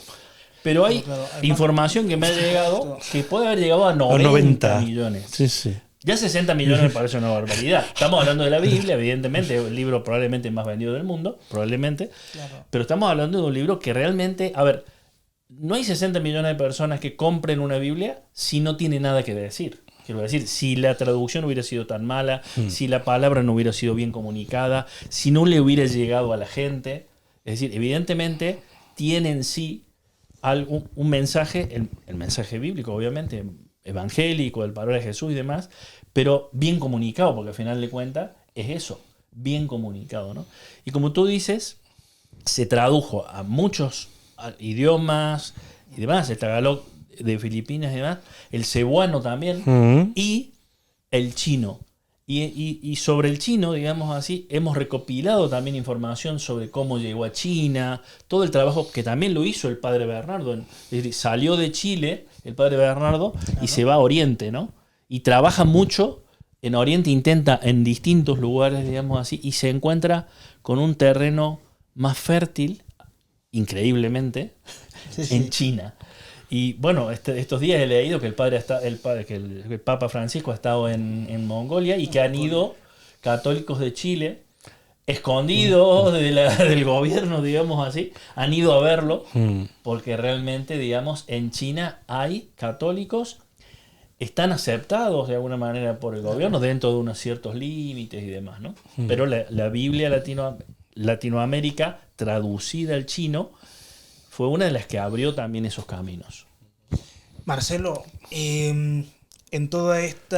pero hay información que me ha llegado que puede haber llegado a 90 millones. Sí, sí. Ya 60 millones me parece una barbaridad. Estamos hablando de la Biblia, evidentemente, el libro probablemente más vendido del mundo, probablemente. Claro. Pero estamos hablando de un libro que realmente, a ver, no hay 60 millones de personas que compren una Biblia si no tiene nada que decir. Quiero decir, si la traducción hubiera sido tan mala, si la palabra no hubiera sido bien comunicada, si no le hubiera llegado a la gente. Es decir, evidentemente tiene en sí un mensaje, el mensaje bíblico, obviamente, evangélico, el palabra de Jesús y demás, pero bien comunicado, porque al final de cuentas es eso, bien comunicado, ¿no? Y como tú dices, se tradujo a muchos idiomas y demás, el tagalog de Filipinas y demás, el cebuano también, y el chino. Y sobre el chino, digamos así, hemos recopilado también información sobre cómo llegó a China, todo el trabajo que también lo hizo el padre Bernardo. Es decir, salió de Chile el padre Bernardo y se va a Oriente, ¿no? Y trabaja mucho en Oriente, intenta en distintos lugares, digamos así, y se encuentra con un terreno más fértil, increíblemente, en China. Y bueno, estos días he leído que el Papa Francisco ha estado en Mongolia y que han ido católicos de Chile, escondidos del gobierno, digamos así, han ido a verlo, porque realmente, digamos, en China hay católicos, están aceptados de alguna manera por el gobierno dentro de unos ciertos límites y demás, ¿no? Pero la Biblia Latinoamérica, traducida al chino, fue una de las que abrió también esos caminos. Marcelo, en todo este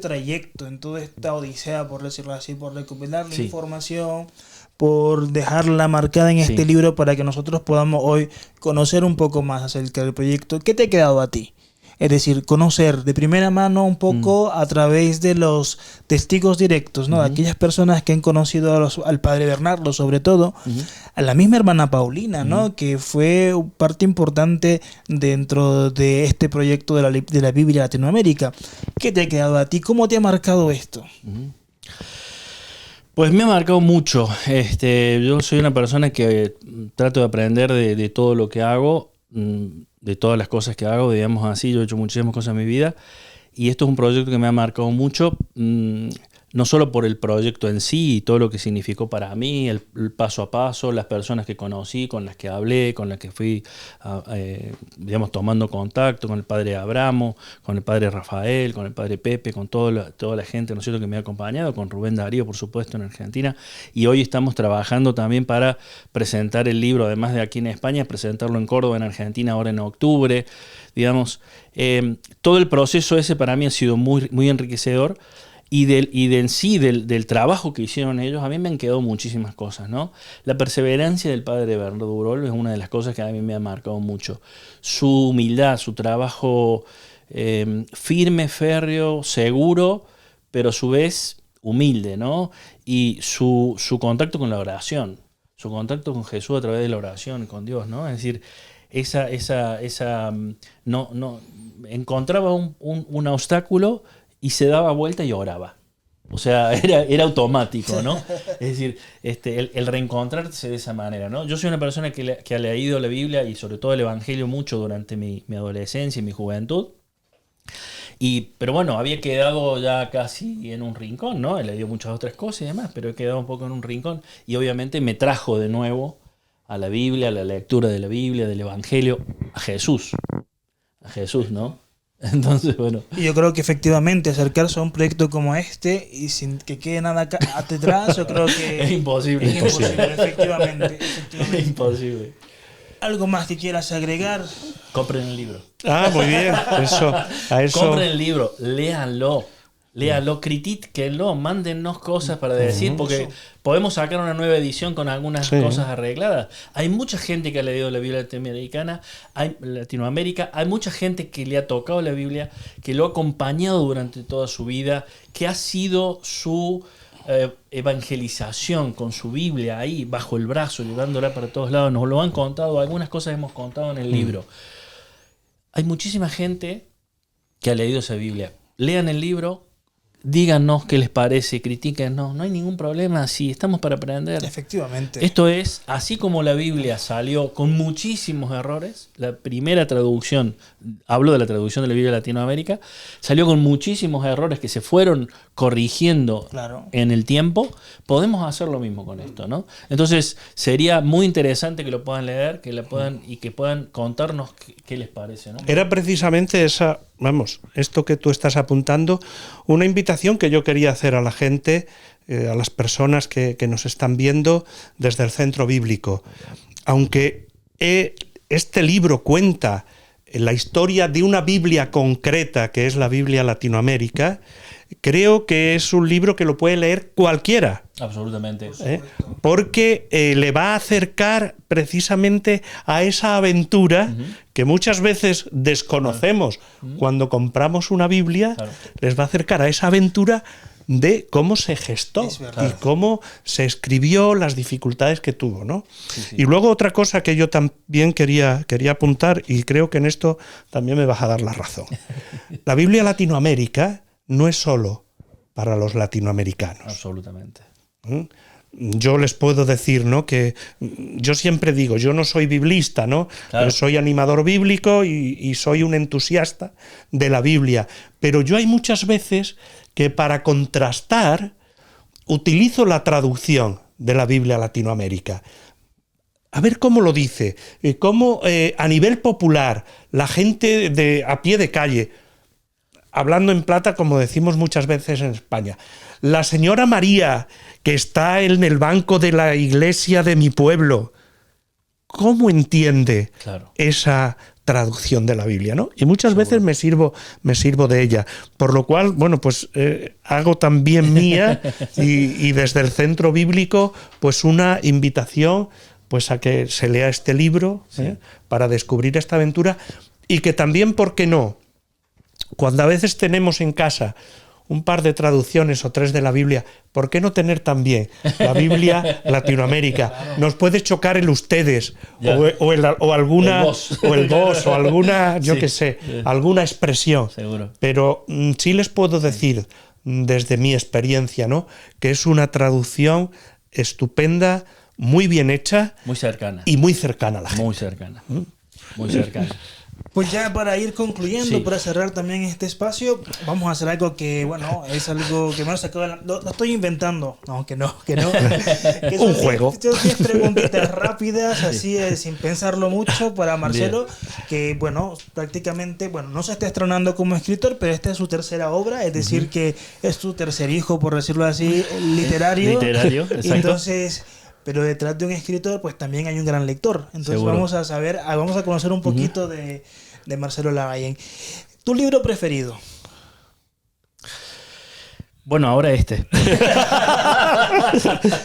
trayecto, en toda esta odisea, por decirlo así, por recopilar la información, por dejarla marcada en este libro para que nosotros podamos hoy conocer un poco más acerca del proyecto, ¿qué te ha quedado a ti? Es decir, conocer de primera mano un poco a través de los testigos directos, ¿no? De aquellas personas que han conocido al padre Bernardo, sobre todo, a la misma hermana Paulina, ¿no? Que fue parte importante dentro de este proyecto de la Biblia Latinoamérica. ¿Qué te ha quedado a ti? ¿Cómo te ha marcado esto? Pues me ha marcado mucho. Yo soy una persona que trato de aprender de todo lo que hago, de todas las cosas que hago, digamos así. Yo he hecho muchísimas cosas en mi vida y esto es un proyecto que me ha marcado mucho, no solo por el proyecto en sí y todo lo que significó para mí, el paso a paso, las personas que conocí, con las que hablé, con las que fui digamos, tomando contacto, con el padre Abramo, con el padre Rafael, con el padre Pepe, con toda la gente, ¿no es cierto?, que me ha acompañado, con Rubén Darío, por supuesto, en Argentina. Y hoy estamos trabajando también para presentar el libro, además de aquí en España, presentarlo en Córdoba, en Argentina, ahora en octubre. Digamos, todo el proceso ese para mí ha sido muy, muy enriquecedor. Y del trabajo que hicieron ellos, a mí me han quedado muchísimas cosas, ¿no? La perseverancia del padre Bernardo Burol es una de las cosas que a mí me ha marcado mucho. Su humildad, su trabajo firme, férreo, seguro, pero a su vez humilde, ¿no? Y su contacto con la oración, su contacto con Jesús a través de la oración, con Dios, ¿no? Es decir, no encontraba un obstáculo y se daba vuelta y oraba. O sea, era automático, ¿no? Es decir, el reencontrarse de esa manera, ¿no? Yo soy una persona que ha leído la Biblia y sobre todo el Evangelio mucho durante mi adolescencia y mi juventud. Pero bueno, había quedado ya casi en un rincón, ¿no? He leído muchas otras cosas y demás, pero he quedado un poco en un rincón. Y obviamente me trajo de nuevo a la Biblia, a la lectura de la Biblia, del Evangelio, a Jesús. A Jesús, ¿no? Entonces, bueno. Y yo creo que efectivamente acercarse a un proyecto como este y sin que quede nada atrás, yo creo que es imposible. Es imposible, efectivamente. Es imposible. ¿Algo más que quieras agregar? Compren el libro. Ah, muy bien. A eso. Compren el libro, léanlo. Léalo, critíquenlo, mándennos cosas para decir, porque podemos sacar una nueva edición con algunas cosas arregladas. Hay mucha gente que ha leído la Biblia Latinoamérica, hay mucha gente que le ha tocado la Biblia, que lo ha acompañado durante toda su vida, que ha sido su evangelización con su Biblia ahí bajo el brazo, llevándola para todos lados. Nos lo han contado, algunas cosas hemos contado en el libro. Hay muchísima gente que ha leído esa Biblia. Lean el libro, díganos qué les parece, critíquennos, no hay ningún problema, sí, estamos para aprender. Efectivamente. Esto es, así como la Biblia salió con muchísimos errores, la primera traducción, hablo de la traducción de la Biblia de Latinoamérica, salió con muchísimos errores que se fueron corrigiendo en el tiempo, podemos hacer lo mismo con esto, ¿no? Entonces, sería muy interesante que lo puedan leer, que la puedan y que puedan contarnos qué les parece, ¿no? Era precisamente esa, esto que tú estás apuntando, una invitación que yo quería hacer a la gente, a las personas que nos están viendo desde el Centro Bíblico. Aunque este libro cuenta la historia de una Biblia concreta, que es la Biblia Latinoamérica, creo que es un libro que lo puede leer cualquiera. Absolutamente. Porque le va a acercar precisamente a esa aventura que muchas veces desconocemos cuando compramos una Biblia, les va a acercar a esa aventura de cómo se gestó y cómo se escribió, las dificultades que tuvo, ¿no? Y luego otra cosa que yo también quería apuntar, y creo que en esto también me vas a dar la razón. La Biblia Latinoamérica no es solo para los latinoamericanos. Absolutamente. Yo les puedo decir, ¿no?, que yo siempre digo, yo no soy biblista, ¿no? Pero soy animador bíblico y soy un entusiasta de la Biblia. Pero yo hay muchas veces que para contrastar utilizo la traducción de la Biblia Latinoamérica. A ver cómo lo dice, cómo a nivel popular, la gente a pie de calle, hablando en plata, como decimos muchas veces en España, la señora María, que está en el banco de la iglesia de mi pueblo, ¿cómo entiende esa traducción de la Biblia, ¿no? Y muchas veces me sirvo de ella. Por lo cual, bueno, pues hago también mía y desde el Centro Bíblico, pues una invitación pues a que se lea este libro para descubrir esta aventura y que también, ¿por qué no?, cuando a veces tenemos en casa un par de traducciones o tres de la Biblia, ¿por qué no tener también la Biblia Latinoamérica? Nos puede chocar el ustedes o alguna o el vos o alguna, yo qué sé, alguna expresión. Seguro. Pero sí les puedo decir desde mi experiencia, ¿no?, que es una traducción estupenda, muy bien hecha, muy cercana y muy cercana a la gente. Muy cercana. Muy cercana. Pues ya para ir concluyendo, para cerrar también este espacio, vamos a hacer algo que, bueno, es algo que me lo sacó, lo estoy inventando, aunque no. Que un juego. Yo 10 preguntitas rápidas, así sin pensarlo mucho, para Marcelo, que, bueno, prácticamente, bueno, no se está estrenando como escritor, pero esta es su tercera obra, es decir, que es su tercer hijo, por decirlo así, literario. Literario, exacto. Entonces, pero detrás de un escritor, pues también hay un gran lector. Entonces Seguro. vamos a conocer un poquito de Marcelo Lavallén. ¿Tu libro preferido? Bueno, ahora este.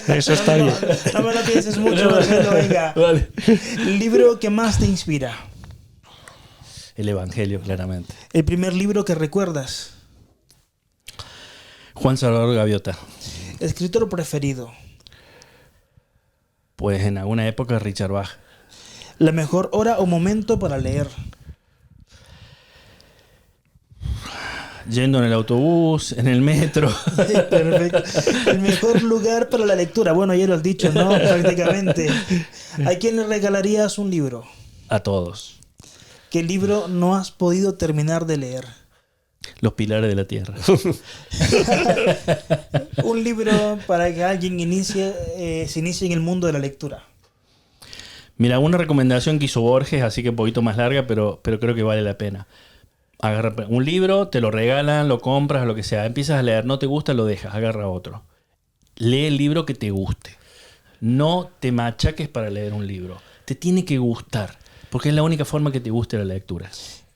Eso está bien. No me lo pienses mucho, Marcelo, venga. Vale. ¿El libro que más te inspira? El Evangelio, claramente. ¿El primer libro que recuerdas? Juan Salvador Gaviota. ¿Escritor preferido? Pues en alguna época Richard Bach. ¿La mejor hora o momento para leer? Yendo en el autobús, en el metro. Perfecto. ¿El mejor lugar para la lectura? Bueno, ya lo has dicho, ¿no? Prácticamente. ¿A quién le regalarías un libro? A todos. ¿Qué libro no has podido terminar de leer? Los pilares de la tierra. Un libro para que alguien se inicie en el mundo de la lectura. Mira, una recomendación que hizo Borges, así que un poquito más larga, pero creo que vale la pena. Agarra un libro, te lo regalan, lo compras, lo que sea. Empiezas a leer, no te gusta, lo dejas, agarra otro. Lee el libro que te guste. No te machaques para leer un libro. Te tiene que gustar, porque es la única forma que te guste la lectura.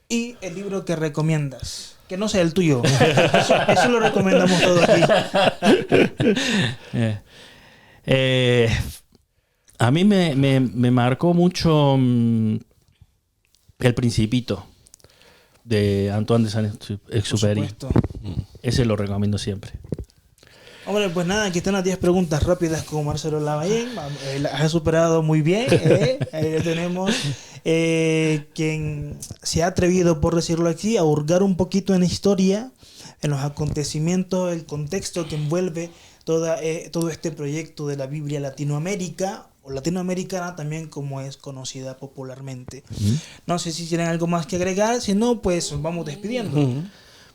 ¿Y el libro que recomiendas? que no sea el tuyo. Eso lo recomendamos todo aquí. A mí me marcó mucho El Principito de Antoine de Saint-Exupéry. Por supuesto. Ese lo recomiendo siempre. Hombre, pues nada, aquí están las 10 preguntas rápidas con Marcelo Lavallén. Las ha superado muy bien. Ahí tenemos quien se ha atrevido, por decirlo aquí, a hurgar un poquito en la historia, en los acontecimientos, el contexto que envuelve todo este proyecto de la Biblia Latinoamérica, o latinoamericana también, como es conocida popularmente. No sé si tienen algo más que agregar, si no, pues vamos despidiendo.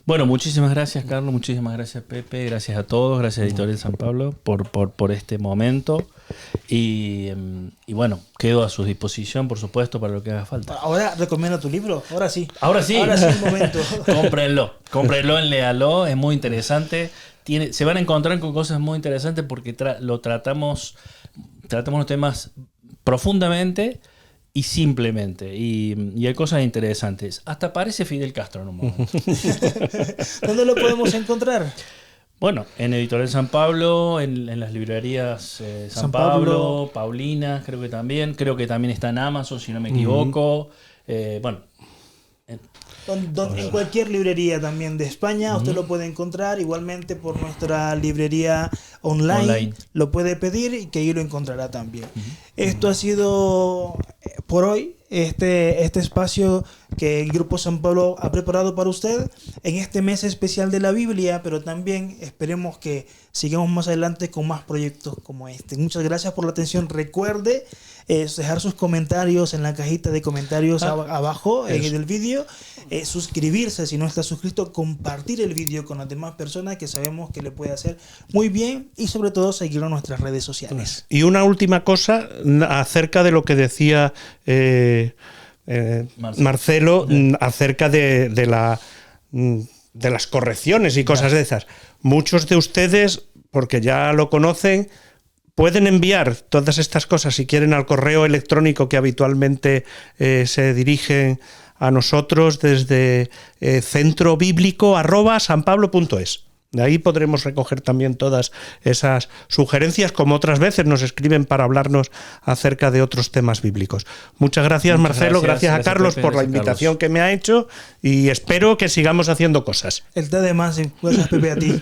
Bueno, muchísimas gracias, Carlos, muchísimas gracias, Pepe, gracias a todos, gracias a Editorial San Pablo por este momento y bueno, quedo a su disposición, por supuesto, para lo que haga falta. Ahora recomienda tu libro, ahora sí. Ahora sí, el momento. Cómprenlo, léalo, es muy interesante. Se van a encontrar con cosas muy interesantes porque tratamos los temas profundamente y simplemente. Y hay cosas interesantes. Hasta parece Fidel Castro en un momento. ¿Dónde lo podemos encontrar? Bueno, en Editorial San Pablo, en las librerías San Pablo, Paulinas, creo que también. Creo que también está en Amazon, si no me equivoco. Bueno. En cualquier librería también de España usted lo puede encontrar, igualmente por nuestra librería online. Lo puede pedir y que ahí lo encontrará también. Esto ha sido por hoy este espacio que el Grupo San Pablo ha preparado para usted en este mes especial de la Biblia, pero también esperemos que sigamos más adelante con más proyectos como este. Muchas gracias por la atención. Recuerde dejar sus comentarios en la cajita de comentarios abajo en el vídeo, suscribirse si no está suscrito, compartir el vídeo con las demás personas que sabemos que le puede hacer muy bien y sobre todo seguirlo en nuestras redes sociales. Y una última cosa acerca de lo que decía Marcelo acerca de las correcciones y cosas de esas. Muchos de ustedes, porque ya lo conocen, pueden enviar todas estas cosas si quieren al correo electrónico que habitualmente se dirigen a nosotros desde centrobiblico@sanpablo.es. De ahí podremos recoger también todas esas sugerencias, como otras veces nos escriben para hablarnos acerca de otros temas bíblicos. Muchas gracias, Marcelo, gracias a Carlos por la invitación que me ha hecho y espero que sigamos haciendo cosas. El té de más, gracias, Pepe, a ti.